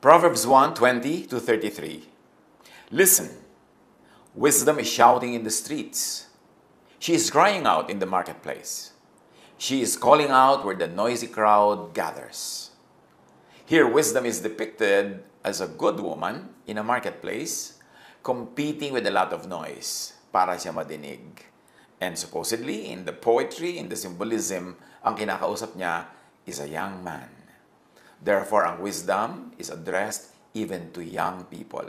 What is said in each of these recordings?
Proverbs 1:20-33. Listen, wisdom is shouting in the streets. She is crying out in the marketplace. She is calling out where the noisy crowd gathers. Here, wisdom is depicted as a good woman in a marketplace, competing with a lot of noise para siya madinig. And supposedly, in the poetry, in the symbolism, ang kinakausap niya is a young man. Therefore, ang wisdom is addressed even to young people,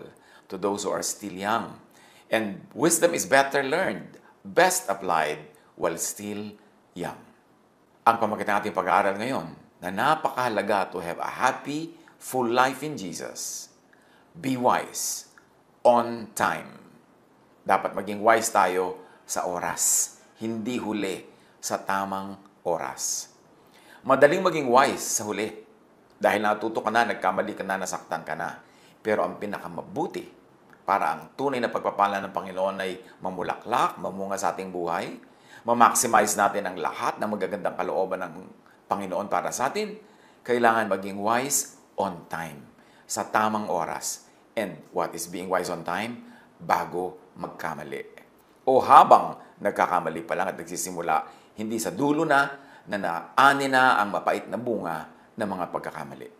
to those who are still young. And wisdom is better learned, best applied while still young. Ang pamagitan natin pag-aaral ngayon, na napakahalaga to have a happy, full life in Jesus. Be wise, on time. Dapat maging wise tayo sa oras, hindi huli sa tamang oras. Madaling maging wise sa huli. Dahil natuto ka na, nagkamali ka na, nasaktan ka na. Pero ang pinakamabuti para ang tunay na pagpapala ng Panginoon ay mamulaklak, mamunga sa ating buhay, ma-maximize natin ang lahat ng magagandang kalooban ng Panginoon para sa atin, kailangan maging wise on time, sa tamang oras. And what is being wise on time? Bago magkamali. O habang nagkakamali pa lang at nagsisimula, hindi sa dulo na naani na ang mapait na bunga ng mga pagkakamali.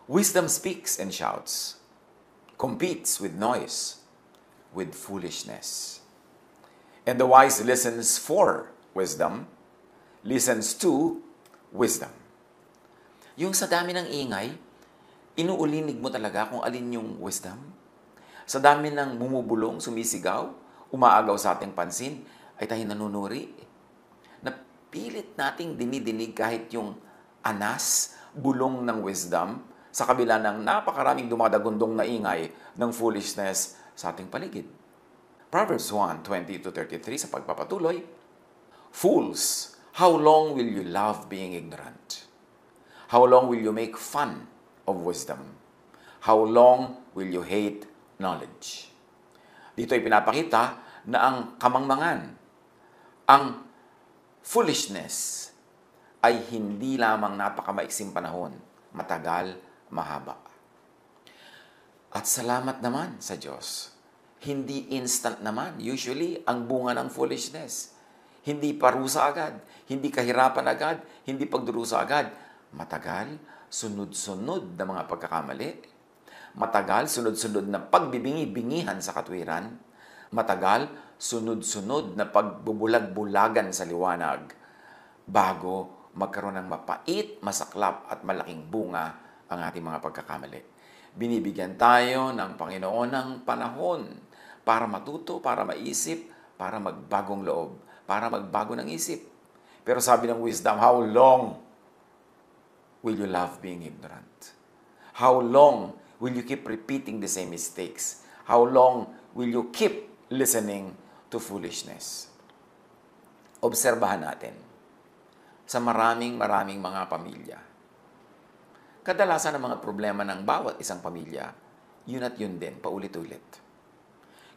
Wisdom speaks and shouts, competes with noise, with foolishness. And the wise listens for wisdom, listens to wisdom. Yung sa dami ng ingay, inuulinig mo talaga kung alin yung wisdom. Sa dami ng bumubulong, sumisigaw, umaagaw sa ating pansin, ay tayo nanunuri. Napilit nating dinidinig kahit yung anas, bulong ng wisdom, sa kabila ng napakaraming dumadagundong na ingay ng foolishness sa ating paligid. Proverbs 1:20-33 sa pagpapatuloy, Fools, how long will you love being ignorant? How long will you make fun of wisdom? How long will you hate knowledge? Dito ay pinapakita na ang kamangmangan, ang foolishness, ay hindi lamang napakamaiksing panahon, matagal, mahaba. At salamat naman sa Diyos. Hindi instant naman. Usually, ang bunga ng foolishness. Hindi parusa agad, hindi kahirapan agad, hindi pagdurusa agad. Matagal, sunod-sunod na mga pagkakamali. Matagal, sunod-sunod na pagbibingi-bingihan sa katwiran. Matagal, sunod-sunod na pagbubulag-bulagan sa liwanag bago magkaroon ng mapait, masaklap at malaking bunga ang ating mga pagkakamali. Binibigyan tayo ng Panginoon ng panahon para matuto, para maisip, para magbagong loob, para magbago ng isip. Pero sabi ng wisdom, how long will you love being ignorant? How long will you keep repeating the same mistakes? How long will you keep listening to foolishness? Obserbahan natin sa maraming mga pamilya. Kadalasan ang mga problema ng bawat isang pamilya, yun at yun din, paulit-ulit.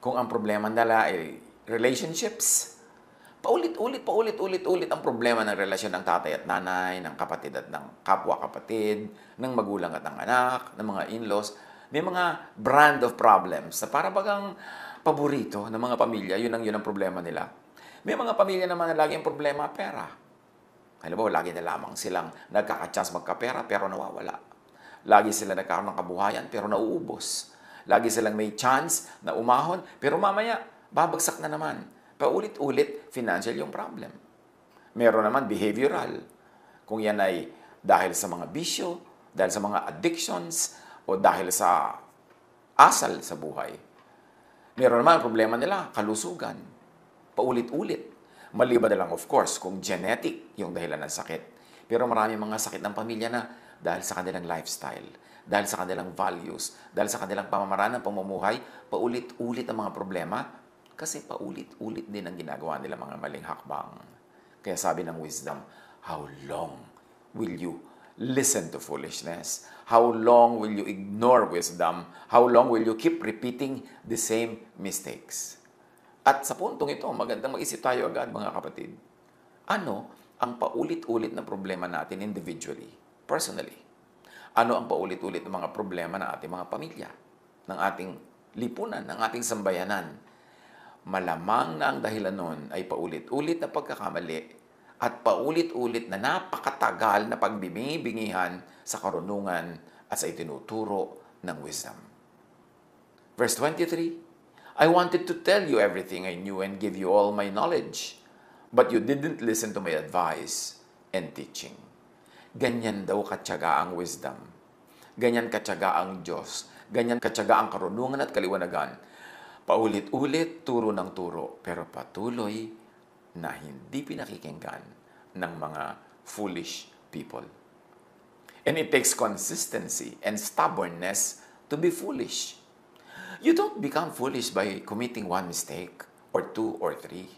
Kung ang problema nila ay relationships, paulit-ulit ang problema ng relasyon ng tatay at nanay, ng kapatid at ng kapwa-kapatid, ng magulang at ng anak, ng mga in-laws. May mga brand of problems na para bagang paborito ng mga pamilya, yun ang problema nila. May mga pamilya naman na laging problema, pera. Alam mo, lagi na lamang silang nagkaka-chance magkapera pero nawawala. Lagi sila nagkaroon ng kabuhayan pero nauubos. Lagi silang may chance na umahon pero mamaya babagsak na naman. Paulit-ulit, financial yung problem. Meron naman behavioral. Kung yan ay dahil sa mga bisyo, dahil sa mga addictions, o dahil sa asal sa buhay. Meron naman problema nila, kalusugan. Paulit-ulit. Maliban na lang, of course, kung genetic yung dahilan ng sakit. Pero marami mga sakit ng pamilya na dahil sa kanilang lifestyle, dahil sa kanilang values, dahil sa kanilang pamamaraan ng pamumuhay, paulit-ulit ang mga problema kasi paulit-ulit din ang ginagawa nila mga maling hakbang. Kaya sabi ng wisdom, how long will you listen to foolishness? How long will you ignore wisdom? How long will you keep repeating the same mistakes? At sa puntong ito, magandang mag-isip tayo agad, mga kapatid. Ano ang paulit-ulit na problema natin individually, personally? Ano ang paulit-ulit ng mga problema ng ating mga pamilya, ng ating lipunan, ng ating sambayanan? Malamang na ang dahilan nun ay paulit-ulit na pagkakamali at paulit-ulit na napakatagal na pagbibingi-bingihan sa karunungan at sa itinuturo ng wisdom. Verse 23, I wanted to tell you everything I knew and give you all my knowledge, but you didn't listen to my advice and teaching. Ganyan daw katyaga ang wisdom. Ganyan katyaga ang Diyos. Ganyan katyaga ang karunungan at kaliwanagan. Paulit-ulit, turo ng turo, pero patuloy na hindi pinakikinggan ng mga foolish people. And it takes consistency and stubbornness to be foolish. You don't become foolish by committing one mistake, or two, or three.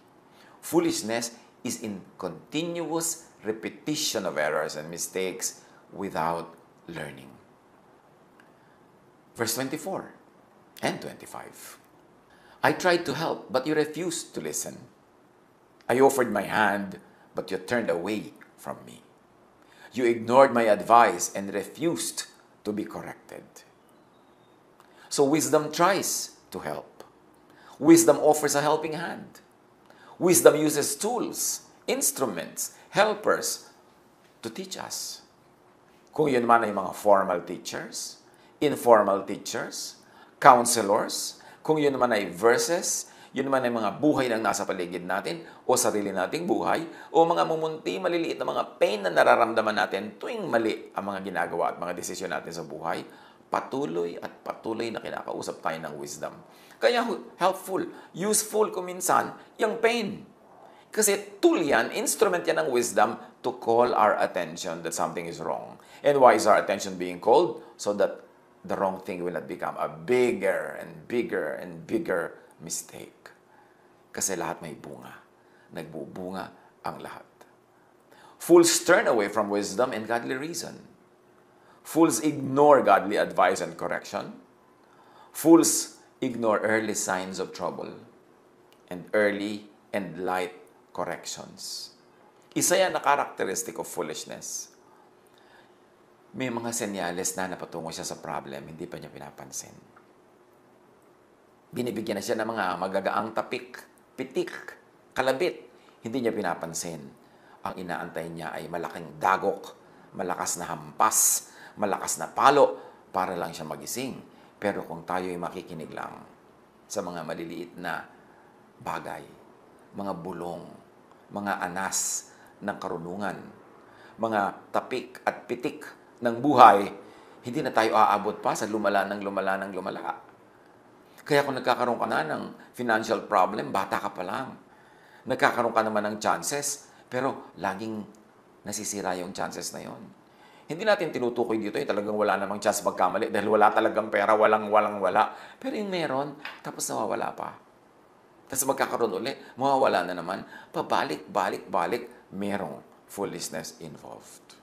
Foolishness is in continuous repetition of errors and mistakes without learning. Verse 24 and 25. I tried to help, but you refused to listen. I offered my hand, but you turned away from me. You ignored my advice and refused to be corrected. So wisdom tries to help. Wisdom offers a helping hand. Wisdom uses tools, instruments, helpers to teach us. Kung yun man ay mga formal teachers, informal teachers, counselors, kung yun naman ay verses, yun naman ay mga buhay na nasa paligid natin o sarili nating buhay o mga mumunti, maliliit na mga pain na nararamdaman natin tuwing mali ang mga ginagawa at mga desisyon natin sa buhay, patuloy at patuloy na kinakausap tayo ng wisdom. Kaya helpful, useful kung minsan, yung pain. Kasi tool yan, instrument yan ng wisdom to call our attention that something is wrong. And why is our attention being called? So that the wrong thing will not become a bigger and bigger and bigger mistake. Kasi lahat may bunga. Nagbubunga ang lahat. Fools turn away from wisdom and godly reason. Fools ignore godly advice and correction. Fools ignore early signs of trouble and early and light corrections. Isa yan na characteristic of foolishness. May mga senyales na napatungo siya sa problem, hindi pa niya pinapansin. Binibigyan na siya ng mga magagaang tapik, pitik, kalabit. Hindi niya pinapansin. Ang inaantay niya ay malaking dagok, malakas na hampas, malakas na palo, para lang siya magising. Pero kung tayo ay makikinig lang sa mga maliliit na bagay, mga bulong, mga anas ng karunungan, mga tapik at pitik ng buhay, hindi na tayo aabot pa sa lumala ng lumala ng lumala. Kaya kung nagkakaroon ka na ng financial problem, bata ka pa lang. Nagkakaroon ka naman ng chances, pero laging nasisira yung chances na yon. Hindi natin tinutukoy dito, talagang wala namang chance magkamali dahil wala talagang pera, wala. Pero yung meron, tapos nawawala pa. Tapos magkakaroon ulit, mawawala na naman. Pabalik, merong foolishness involved.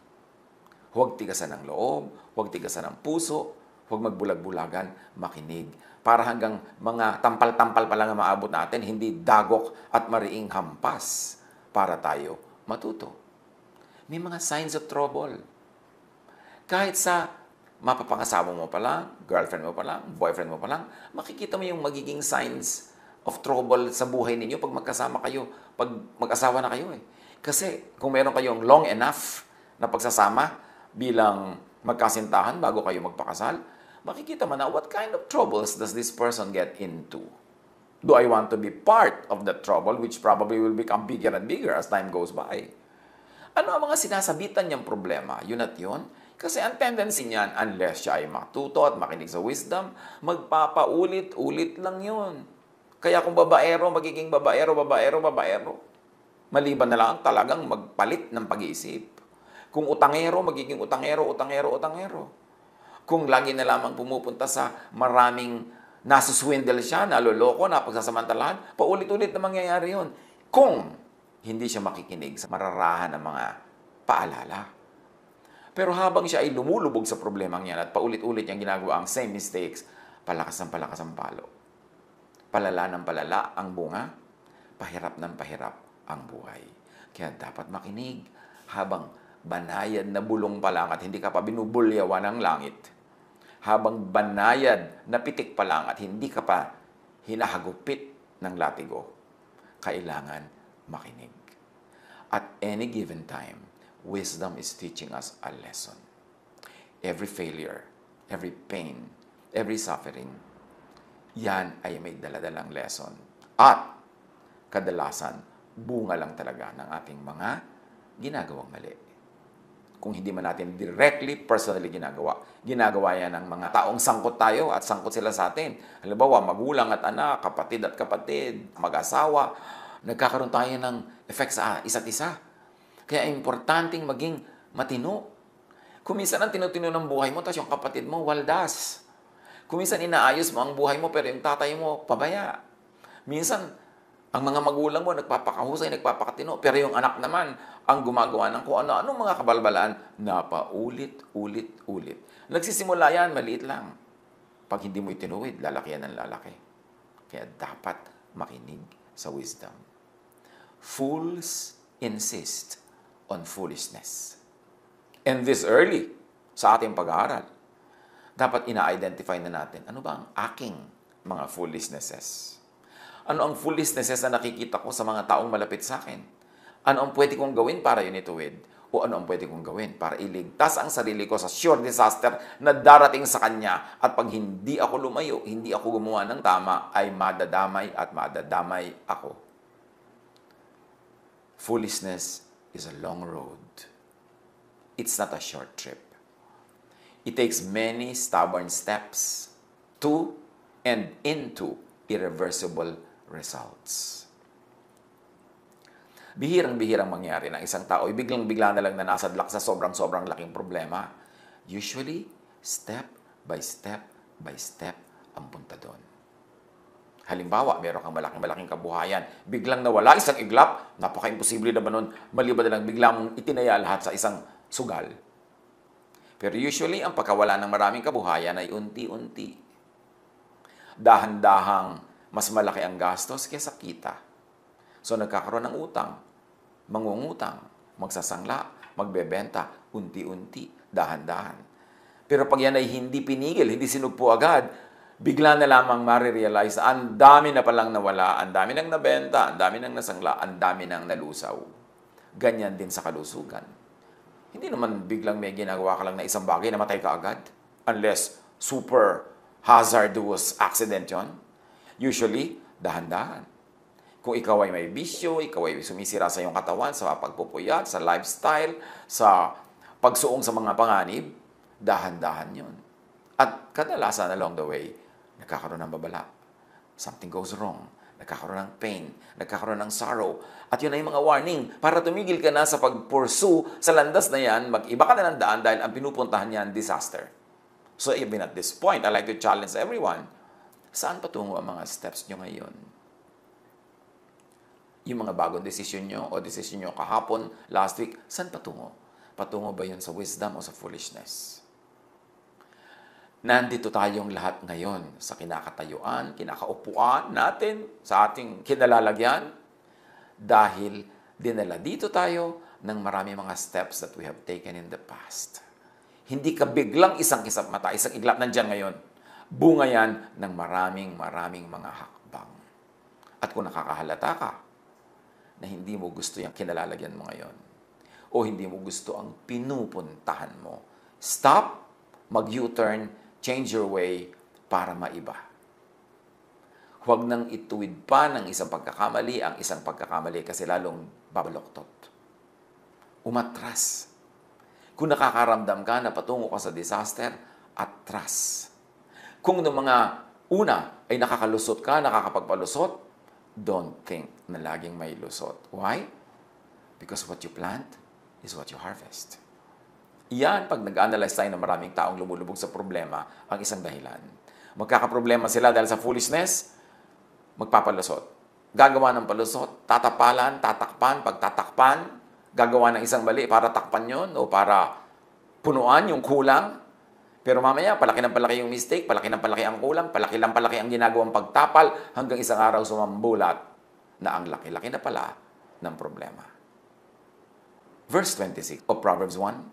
Huwag tigasan ng loob, huwag tigasan ng puso, huwag magbulag-bulagan, makinig. Para hanggang mga tampal-tampal pa lang ang maabot natin, hindi dagok at mariing hampas para tayo matuto. May mga signs of trouble. Kahit sa mapapangasawa mo pa lang, girlfriend mo pa lang, boyfriend mo pa lang, makikita mo yung magiging signs of trouble sa buhay ninyo pag magkasama kayo, pag mag-asawa na kayo. Kasi kung meron kayong long enough na pagsasama, bilang magkasintahan bago kayo magpakasal, makikita man na what kind of troubles does this person get into. Do I want to be part of that trouble, which probably will become bigger and bigger as time goes by? Ano ang mga sinasabitan niyang problema? Yun at yun. Kasi ang tendency niyan, unless siya ay matuto at makinig sa wisdom, magpapaulit-ulit lang yun. Kaya kung babaero, magiging babaero. Maliban na lang talagang magpalit ng pag-iisip. Kung utangero, magiging utangero. Kung lagi na lamang pumupunta sa maraming nasuswindle siya, naloloko, napagsasamantalahan, paulit-ulit na mangyayari yun. Kung hindi siya makikinig sa mararahan ng mga paalala. Pero habang siya ay lumulubog sa problemang yan at paulit-ulit niyang ginagawa ang same mistakes, palakas ng palo. Palala ng palala ang bunga, pahirap ng pahirap ang buhay. Kaya dapat makinig habang banayad na bulong pa lang at hindi ka pa binubulyawan ng langit, habang banayad na pitik pa lang at hindi ka pa hinahagupit ng latigo, kailangan makinig. At any given time, wisdom is teaching us a lesson. Every failure, every pain, every suffering, yan ay may daladalang lesson. At kadalasan, bunga lang talaga ng ating mga ginagawang mali. Kung hindi man natin directly, personally ginagawa yan ng mga taong sangkot tayo at sangkot sila sa atin. Halimbawa, magulang at anak, kapatid at kapatid, mag-asawa, nagkakaroon tayo ng effect sa isa't isa. Kaya importanteng maging matino. Kung minsan ang tinutino ng buhay mo, tapos yung kapatid mo, waldas. Kung minsan inaayos mo ang buhay mo, pero yung tatay mo, pabaya. Minsan, ang mga magulang mo, nagpapakahusay, nagpapakatino, pero yung anak naman, ang gumagawa ng kung ano-ano mga kabalbalaan, ulit. Nagsisimula yan, maliit lang. Pag hindi mo itinuwid, lalaki yan ng lalaki. Kaya dapat makinig sa wisdom. Fools insist on foolishness. And this early, sa ating pag-aaral, dapat ina-identify na natin, ano ba ang aking mga foolishnesses? Ano ang foolishnesses na nakikita ko sa mga taong malapit sa akin? Ano ang pwede kong gawin para yun ituwid? O ano ang pwede kong gawin para iligtas ang sarili ko sa sure disaster na darating sa kanya? At pag hindi ako lumayo, hindi ako gumawa ng tama, ay madadamay at madadamay ako. Foolishness is a long road. It's not a short trip. It takes many stubborn steps to and into irreversible results. Bihirang-bihirang mangyari ng isang tao, biglang-bigla na lang na nasadlak sa sobrang-sobrang laking problema. Usually, step by step ang punta doon. Halimbawa, meron kang malaking-malaking kabuhayan, biglang nawala isang iglap, napaka-imposible naman nun, maliban na lang biglang mong itinaya lahat sa isang sugal. Pero usually, ang pagkawala ng maraming kabuhayan ay unti-unti. Dahan-dahang mas malaki ang gastos kaysa kita. So, nagkakaroon ng utang, mangungutang, magsasangla, magbebenta, unti-unti, dahan-dahan. Pero pag yan ay hindi pinigil, hindi sinugpo agad, bigla na lamang marirealize, ang dami na palang nawala, ang dami nang nabenta, ang dami nang nasangla, ang dami nang nalusaw. Ganyan din sa kalusugan. Hindi naman biglang may ginagawa ka lang na isang bagay, namatay ka agad. Unless super hazardous accident yon. Usually, dahan-dahan. Kung ikaw ay may bisyo, ikaw ay sumisira sa iyong katawan, sa pagpupuyat, sa lifestyle, sa pagsuong sa mga panganib, dahan-dahan yon. At kadalasan along the way, nagkakaroon ng babala. Something goes wrong. Nagkakaroon ng pain. Nagkakaroon ng sorrow. At yun ay mga warning para tumigil ka na sa pag-pursue sa landas na yan, mag-iba ka na ng daan dahil ang pinupuntahan niyan, disaster. So even at this point, I like to challenge everyone, saan patungo ang mga steps nyo ngayon? Yung mga bagong desisyon nyo o desisyon nyo kahapon, last week, saan patungo? Patungo ba yun sa wisdom o sa foolishness? Nandito tayong lahat ngayon sa kinakatayuan, kinakaupuan natin, sa ating kinalalagyan, dahil dinala dito tayo ng marami mga steps that we have taken in the past. Hindi ka biglang isang kisap mata, isang iglap nandyan ngayon. Bunga yan ng maraming mga hakbang. At kung nakakahalata ka na hindi mo gusto yung kinalalagyan mo ngayon, o hindi mo gusto ang pinupuntahan mo, stop, mag-U-turn, change your way para maiba. Huwag nang ituwid pa ng isang pagkakamali ang isang pagkakamali kasi lalong babaloktot. Umatras. Kung nakakaramdam ka na patungo ka sa disaster, atras. Kung ng mga una ay nakakalusot ka, nakakapagpalusot, don't think na laging may lusot. Why? Because what you plant is what you harvest. Yan, pag nag-analyze tayo ng maraming taong lumulubog sa problema, ang isang dahilan. Magkakaproblema sila dahil sa foolishness, magpapalusot. Gagawa ng palusot, tatapalan, tatakpan, pagtatakpan, gagawa ng isang mali para takpan yon o para punuan yung kulang. Pero mamaya, palaki ng palaki yung mistake, palaki ng palaki ang kulang, palaki ng palaki ang ginagawang pagtapal, hanggang isang araw sumambulat na ang laki-laki na pala ng problema. Verse 26 of Proverbs 1.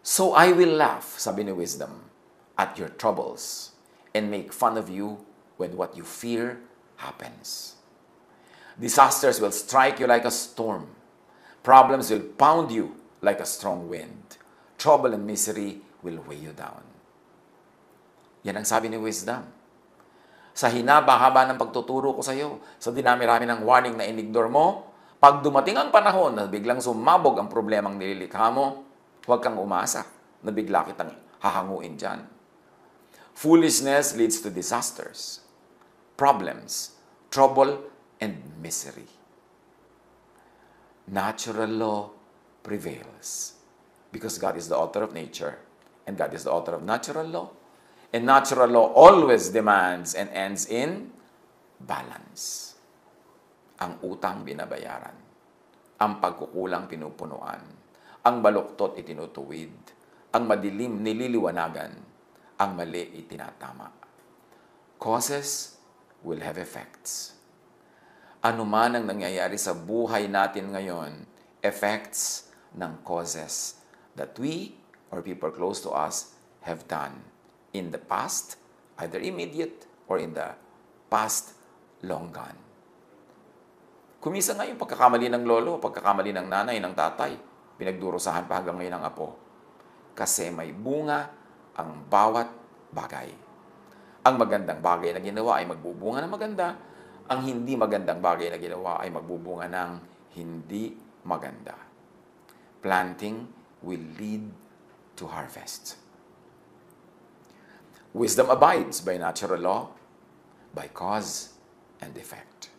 So I will laugh, sabi ni Wisdom, at your troubles and make fun of you when what you fear happens. Disasters will strike you like a storm. Problems will pound you like a strong wind. Trouble and misery will weigh you down. Yan ang sabi ni Wisdom. Sa hinaba-haba ng pagtuturo ko sa iyo, sa dinami-rami ng warning na inigdor mo, pag dumating ang panahon na biglang sumabog ang problemang nililikha mo, huwag kang umasa na bigla kitang hahanguin dyan. Foolishness leads to disasters, problems, trouble, and misery. Natural law prevails because God is the author of nature and God is the author of natural law. And natural law always demands and ends in balance. Ang utang binabayaran, ang pagkukulang pinupunuan, ang baluktot itinutuwid, ang madilim nililiwanagan, ang mali itinatama. Causes will have effects. Ano man ang nangyayari sa buhay natin ngayon, effects ng causes that we or people close to us have done in the past, either immediate or in the past long gone. Kumisa nga yung pagkakamali ng lolo, pagkakamali ng nanay, ng tatay, pinagdurusahan pa hanggang ngayon ng apo. Kasi may bunga ang bawat bagay. Ang magandang bagay na ginawa ay magbubunga ng maganda. Ang hindi magandang bagay na ginawa ay magbubunga ng hindi maganda. Planting will lead to harvest. Wisdom abides by natural law, by cause and effect.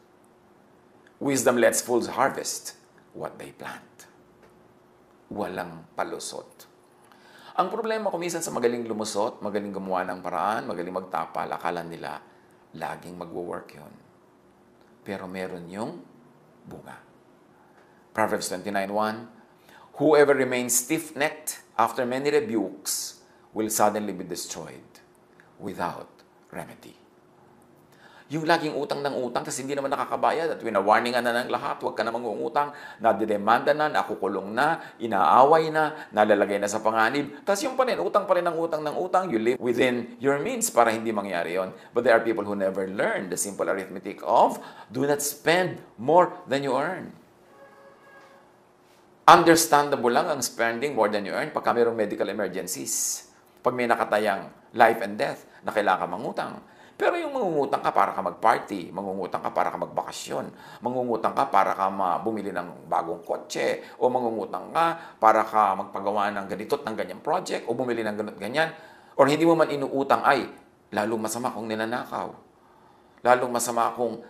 Wisdom lets fools harvest what they plant. Walang palusot. Ang problema kumisan sa magaling lumusot, magaling gumawa ng paraan, magaling magtapal, akala nila laging magwo-work yun. Pero meron yung bunga. Proverbs 29:1, whoever remains stiff-necked after many rebukes will suddenly be destroyed without remedy. Yung laging utang ng utang, tapos hindi naman nakakabayad at winawarningan na ng lahat, huwag ka na mangungutang, nadidemanda na, nakukulong na, inaaway na, nalalagay na sa panganib. Tapos yung pa rin, utang pa rin ng utang, you live within your means para hindi mangyari yon. But there are people who never learn the simple arithmetic of do not spend more than you earn. Understandable lang ang spending more than you earn pagka mayroong medical emergencies. Pag may nakatayang life and death na kailangan mangutang. Pero yung mangungutang ka para ka mag-party, mangungutang ka para ka magbakasyon, mangungutang ka para ka bumili ng bagong kotse, o mangungutang ka para ka magpagawa ng ganito at ng ganyang project, o bumili ng ganito ganyan, or hindi mo man inuutang ay, lalong masama kung ninanakaw, lalong masama kung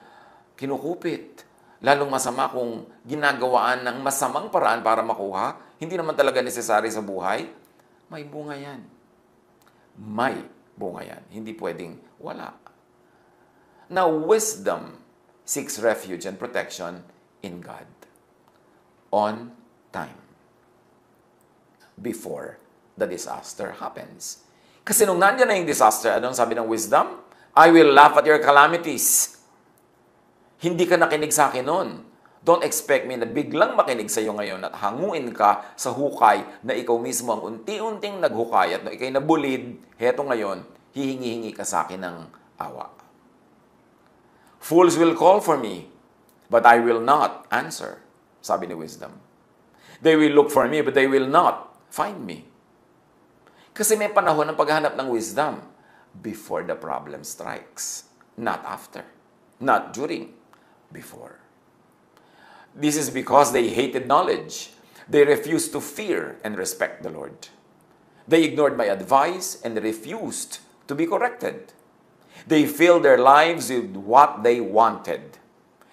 kinukupit, lalong masama kung ginagawaan ng masamang paraan para makuha, hindi naman talaga necessary sa buhay, may bunga yan. May bunga yan. Hindi pwedeng wala. Now, wisdom seeks refuge and protection in God on time before the disaster happens. Kasi nung nandiyan na yung disaster, anong sabi ng wisdom? I will laugh at your calamities. Hindi ka nakinig sa akin noon. Don't expect me na biglang makinig sa iyo ngayon at hanguin ka sa hukay na ikaw mismo ang unti-unting naghukay at ikay nabulid, heto ngayon, hihingi-hingi ka sa akin ng awa. Fools will call for me, but I will not answer, sabi ni Wisdom. They will look for me, but they will not find me. Kasi may panahon ng paghahanap ng wisdom before the problem strikes, not after, not during, before. This is because they hated knowledge. They refused to fear and respect the Lord. They ignored my advice and refused to be corrected. They filled their lives with what they wanted.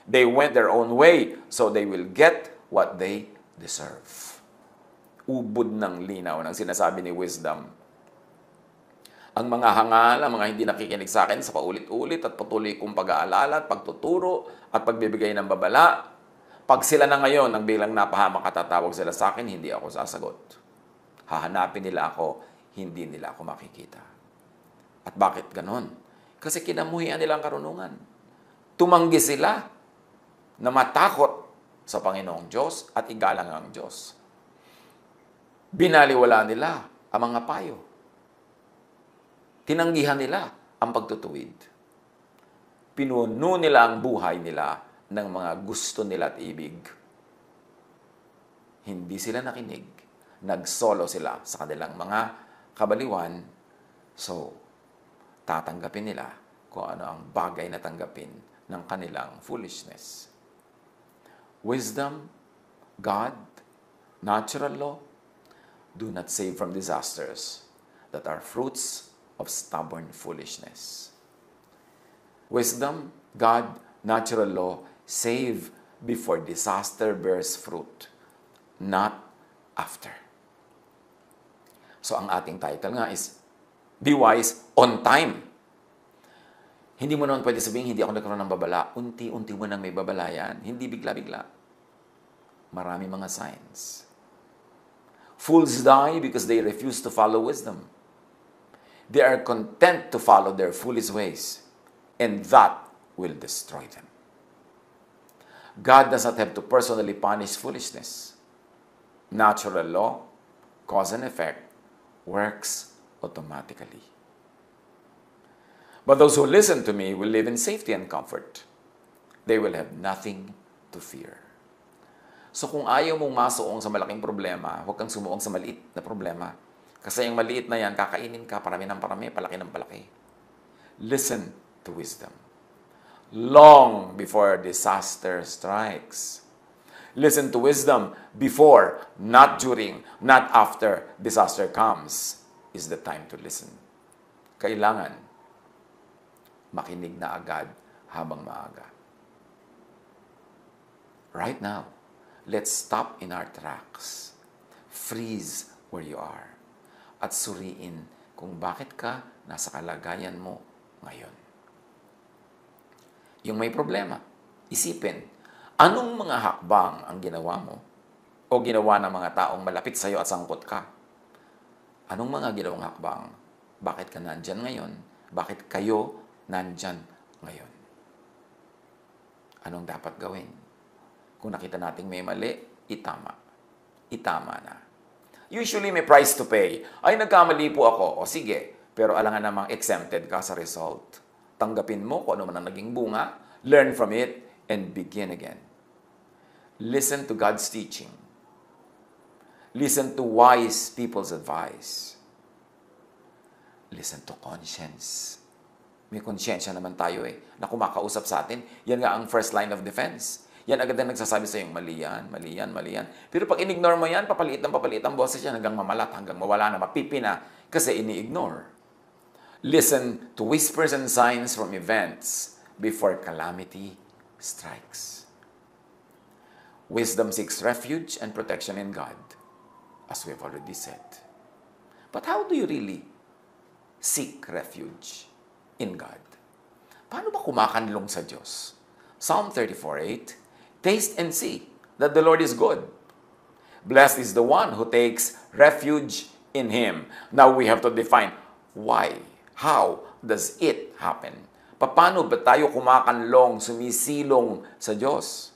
They went their own way so they will get what they deserve. Ubod ng linaw ng sinasabi ni Wisdom. Ang mga hangal, ang mga hindi nakikinig sa akin sa paulit-ulit at patuloy kong pag-aalala at pagtuturo at pagbibigay ng babala, pag sila na ngayon, ang bilang napahamak at tatawag sila sa akin, hindi ako sasagot. Hahanapin nila ako, hindi nila ako makikita. At bakit ganon? Kasi kinamuhian nila ang karunungan. Tumanggi sila na matakot sa Panginoong Diyos at igalang ang Diyos. Binaliwala nila ang mga payo. Tinanggihan nila ang pagtutuwid. Pinuno nila ang buhay nila ng mga gusto nila at ibig. Hindi sila nakinig. Nagsolo sila sa kanilang mga kabaliwan. So, tatanggapin nila kung ano ang bagay na tanggapin ng kanilang foolishness. Wisdom, God, natural law, do not save from disasters that are fruits of stubborn foolishness. Wisdom, God, natural law, save before disaster bears fruit, not after. So ang ating title nga is, Be Wise on Time. Hindi mo naman pwede sabihin, hindi ako nagkaroon ng babala. Unti-unti mo nang may babala yan. Hindi bigla-bigla. Marami mga signs. Fools die because they refuse to follow wisdom. They are content to follow their foolish ways, and that will destroy them. God does not have to personally punish foolishness. Natural law, cause and effect, works automatically. But those who listen to me will live in safety and comfort. They will have nothing to fear. So kung ayaw mong masuong sa malaking problema, huwag kang sumuong sa maliit na problema. Kasi yung maliit na yan, kakainin ka, parami ng parami, palaki ng palaki. Listen to wisdom. Long before disaster strikes. Listen to wisdom before, not during, not after disaster comes is the time to listen. Kailangan makinig na agad habang maaga. Right now, let's stop in our tracks. Freeze where you are. At suriin kung bakit ka nasa kalagayan mo ngayon. Yung may problema, isipin, anong mga hakbang ang ginawa mo o ginawa ng mga taong malapit sa iyo at sangkot ka? Anong mga ginawang hakbang? Bakit ka nandyan ngayon? Bakit kayo nandyan ngayon? Anong dapat gawin? Kung nakita nating may mali, itama. Itama na. Usually may price to pay. Ay, nagkamali po ako. O sige, pero alangan namang exempted ka sa result. Tanggapin mo kung ano man ang naging bunga, learn from it, and begin again. Listen to God's teaching. Listen to wise people's advice. Listen to conscience. May konsyensya naman tayo na kumakausap sa atin. Yan nga ang first line of defense. Yan agad na nagsasabi sa iyong, mali yan, mali yan, mali yan. Pero pag in-ignore mo yan, papaliit ang boses yan hanggang mamalat, hanggang mawala na, mapipi na, kasi ini-ignore. Listen to whispers and signs from events before calamity strikes. Wisdom seeks refuge and protection in God, as we have already said. But how do you really seek refuge in God? Paano ba kumakanlong sa Diyos? Psalm 34:8, taste and see that the Lord is good. Blessed is the one who takes refuge in Him. Now we have to define why. How does it happen? Paano ba tayo kumakanlong, sumisilong sa Diyos?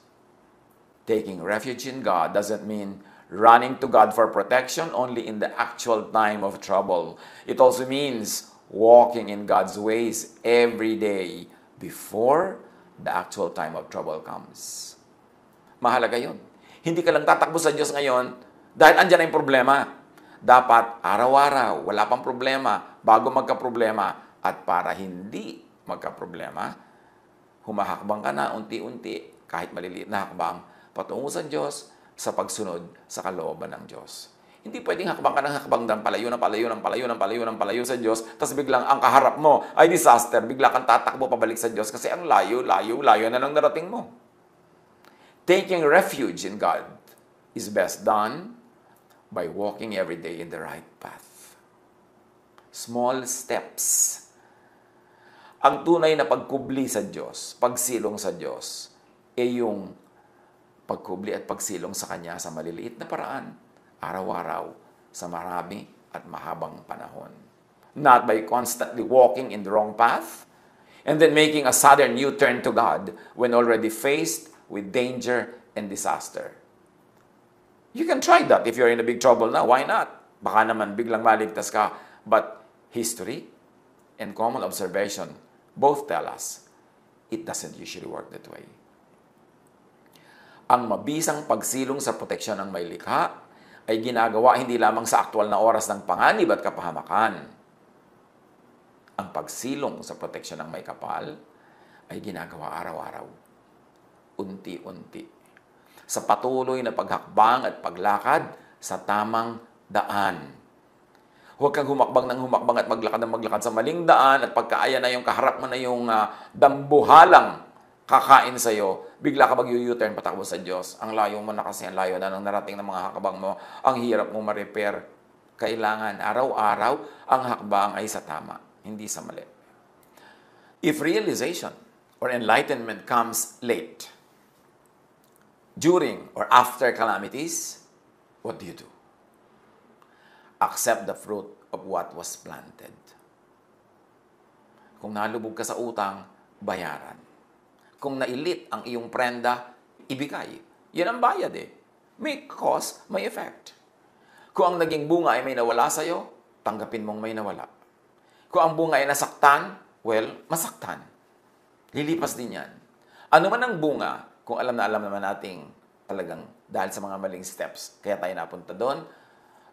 Taking refuge in God doesn't mean running to God for protection only in the actual time of trouble. It also means walking in God's ways every day before the actual time of trouble comes. Mahalaga yun. Hindi ka lang tatakbo sa Diyos ngayon dahil andyan na yung problema. Dapat araw-araw, wala pang problema, bago magka-problema. At para hindi magka-problema, humahakbang ka na unti-unti, kahit maliliit na hakbang, patungo sa Diyos sa pagsunod sa kalooban ng Diyos. Hindi pwedeng hakbang ka ng hakbang ng palayo sa Diyos, tapos biglang ang kaharap mo ay disaster, bigla kang tatakbo pabalik sa Diyos kasi ang layo na nang narating mo. Taking refuge in God is best done by walking every day in the right path. Small steps. Ang tunay na pagkubli sa Diyos, pagsilong sa Diyos, ay yung pagkubli at pagsilong sa Kanya sa maliliit na paraan, araw-araw, sa marami at mahabang panahon. Not by constantly walking in the wrong path, and then making a sudden U-turn to God when already faced with danger and disaster. You can try that if you're in a big trouble now. Why not? Baka naman biglang maligtas ka. But history and common observation both tell us it doesn't usually work that way. Ang mabisang pagsilong sa proteksyon ng may likha ay ginagawa hindi lamang sa aktwal na oras ng panganib at kapahamakan. Ang pagsilong sa proteksyon ng may kapal ay ginagawa araw-araw, unti-unti, sa patuloy na paghakbang at paglakad sa tamang daan. Huwag kang humakbang ng humakbang at maglakad ng maglakad sa maling daan at pagkaaya na yung kaharap mo na yung dambuhalang kakain sa'yo, bigla ka mag-u-turn patakbo sa Diyos. Ang layo mo na kasi, ang layo na nang narating ng mga hakbang mo, ang hirap mo ma-repair. Kailangan araw-araw ang hakbang ay sa tama, hindi sa mali. If realization or enlightenment comes late, during or after calamities, what do you do? Accept the fruit of what was planted. Kung nalubog ka sa utang, bayaran. Kung nailit ang iyong prenda, ibigay. Yan ang bayad eh. May cause, may effect. Kung ang naging bunga ay may nawala sa'yo, tanggapin mong may nawala. Kung ang bunga ay nasaktan, well, masaktan. Lilipas din yan. Ano man ang bunga, kung alam naman nating talagang dahil sa mga maling steps, kaya tayo napunta doon,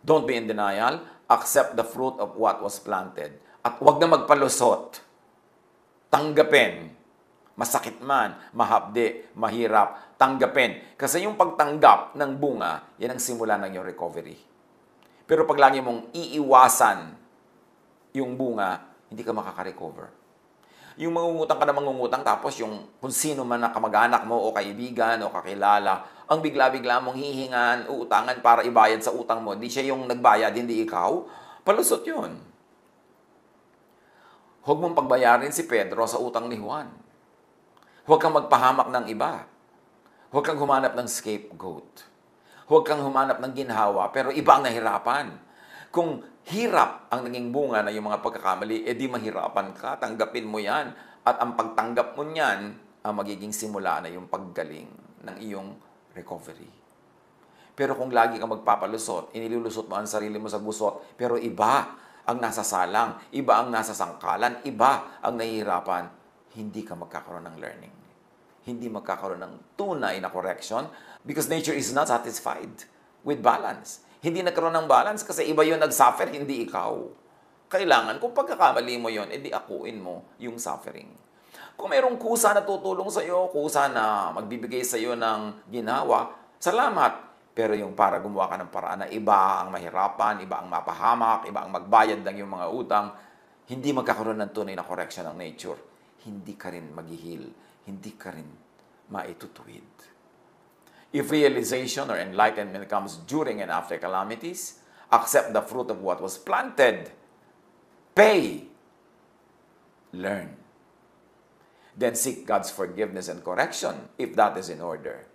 don't be in denial, accept the fruit of what was planted. At huwag na magpalusot. Tanggapin. Masakit man, mahapde, mahirap, tanggapin. Kasi yung pagtanggap ng bunga, yan ang simula ng iyong recovery. Pero pag lagi mong iiwasan yung bunga, hindi ka makaka-recover. Yung mangungutang ka na mangungutang, tapos yung kung sino man na kamag-anak mo o kaibigan o kakilala, ang bigla-bigla mong hihingan, uutangan para ibayad sa utang mo, di siya yung nagbayad, hindi ikaw, palusot yun. Huwag mong pagbayarin si Pedro sa utang ni Juan. Huwag kang magpahamak ng iba. Huwag kang humanap ng scapegoat. Huwag kang humanap ng ginhawa, pero iba ang nahirapan. Kung hirap ang naging bunga na yung mga pagkakamali, edi mahirapan ka, tanggapin mo yan. At ang pagtanggap mo niyan, ang magiging simula na yung paggaling ng iyong recovery. Pero kung lagi kang magpapalusot, inilulusot mo ang sarili mo sa gusot, pero iba ang nasa salang, iba ang nasa sangkalan, iba ang nahihirapan, hindi ka magkakaroon ng learning. Hindi magkakaroon ng tunay na correction because nature is not satisfied with balance. Hindi nagkaroon ng balance kasi iba yung nag-suffer, hindi ikaw. Kailangan, kung pagkakamali mo yon, edi akuin mo yung suffering. Kung mayroong kusa na tutulong sa'yo, kusa na magbibigay sa'yo ng ginawa, salamat. Pero yung para gumawa ka ng paraan na iba ang mahirapan, iba ang mapahamak, iba ang magbayad ng yung mga utang, hindi magkakaroon ng tunay na correction ng nature. Hindi ka rin maghihil, hindi ka rin maitutuwid. If realization or enlightenment comes during and after calamities, accept the fruit of what was planted. Pay. Learn. Then seek God's forgiveness and correction if that is in order.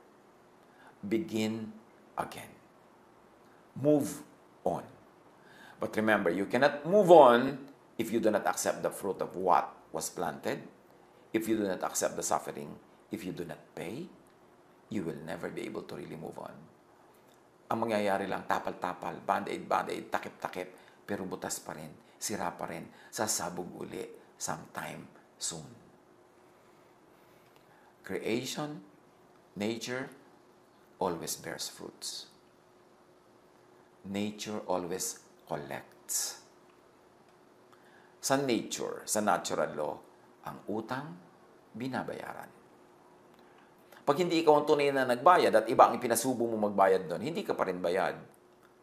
Begin again. Move on. But remember, you cannot move on if you do not accept the fruit of what was planted. If you do not accept the suffering, if you do not pay, you will never be able to really move on. Ang mangyayari lang, tapal-tapal, band-aid, band-aid, takip-takip, pero butas pa rin, sira pa rin, sasabog uli sometime soon. Creation, nature, always bears fruits. Nature always collects. Sa nature, sa natural law, ang utang, binabayaran. Pag hindi ikaw ang tunay na nagbayad at iba ang ipinasubo mo magbayad doon, hindi ka pa rin bayad.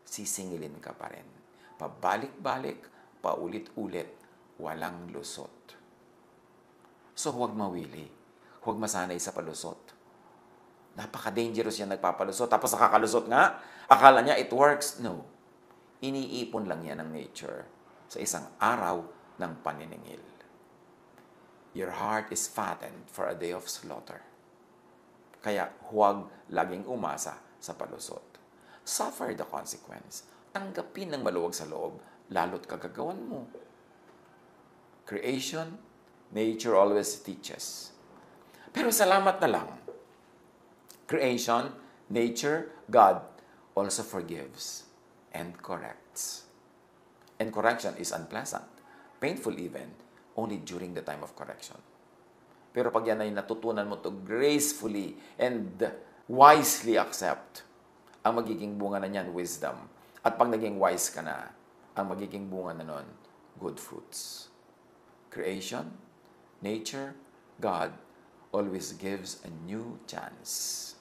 Sisingilin ka pa rin. Pabalik-balik, paulit-ulit, walang lusot. So huwag mawili. Huwag masanay sa palusot. Napaka-dangerous yan nagpapalusot. Tapos nakakalusot nga, akala niya it works. No. Iniipon lang yan ng nature sa isang araw ng paniningil. Your heart is fattened for a day of slaughter. Kaya huwag laging umasa sa palusot. Suffer the consequence. Tanggapin ng maluwag sa loob, lalo't kagagawan mo. Creation, nature always teaches. Pero salamat na lang. Creation, nature, God also forgives and corrects. And correction is unpleasant, painful even, only during the time of correction. Pero pag yan ay natutunan mo to gracefully and wisely accept, ang magiging bunga na niyan, wisdom. At pag naging wise ka na, ang magiging bunga na nun, good fruits. Creation, nature, God always gives a new chance.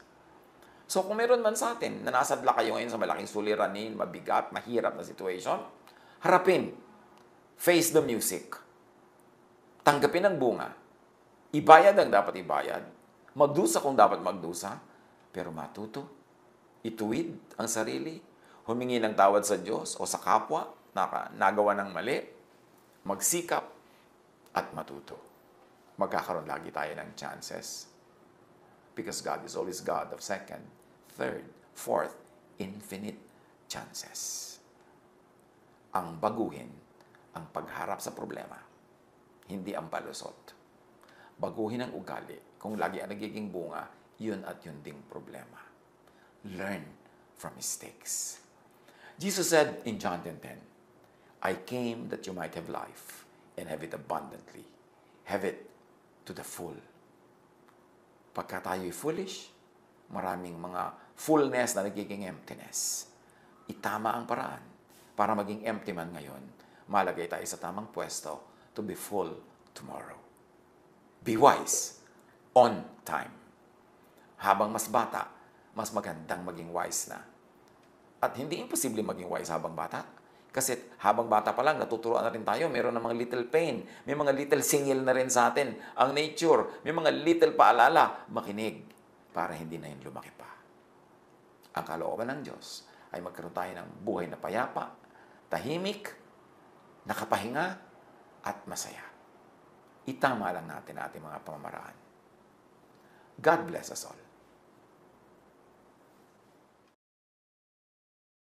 So kung meron man sa atin na nasadla kayo ngayon sa malaking suliranin, mabigat, mahirap na situation, harapin. Face the music. Tanggapin ang bunga. Ibayad ang dapat ibayad. Magdusa kung dapat magdusa. Pero matuto. Ituwid ang sarili. Humingi ng tawad sa Diyos o sa kapwa na nagawa ng mali. Magsikap at matuto. Magkakaroon lagi tayo ng chances. Because God is always God of second, third, fourth, infinite chances. Ang baguhin ang pagharap sa problema, hindi ang palusot. Baguhin ang ugali. Kung lagi ang nagiging bunga, yun at yun ding problema. Learn from mistakes. Jesus said in John 10:10, I came that you might have life and have it abundantly. Have it to the full. Pagka tayo'y foolish, maraming mga fullness na nagiging emptiness. Itama ang paraan para maging empty man ngayon, malagay tayo sa tamang pwesto to be full tomorrow. Be wise on time. Habang mas bata, mas magandang maging wise na. At hindi imposible maging wise habang bata. Kasi habang bata pa lang, natuturuan na rin tayo. Meron na mga little pain. May mga little singil na rin sa atin. Ang nature, may mga little paalala. Makinig para hindi na yun lumaki pa. Ang kalooban ng Diyos ay magkaroon tayo ng buhay na payapa, tahimik, nakapahinga, at masaya. Itama lang natin ating mga pamamaraan. God bless us all.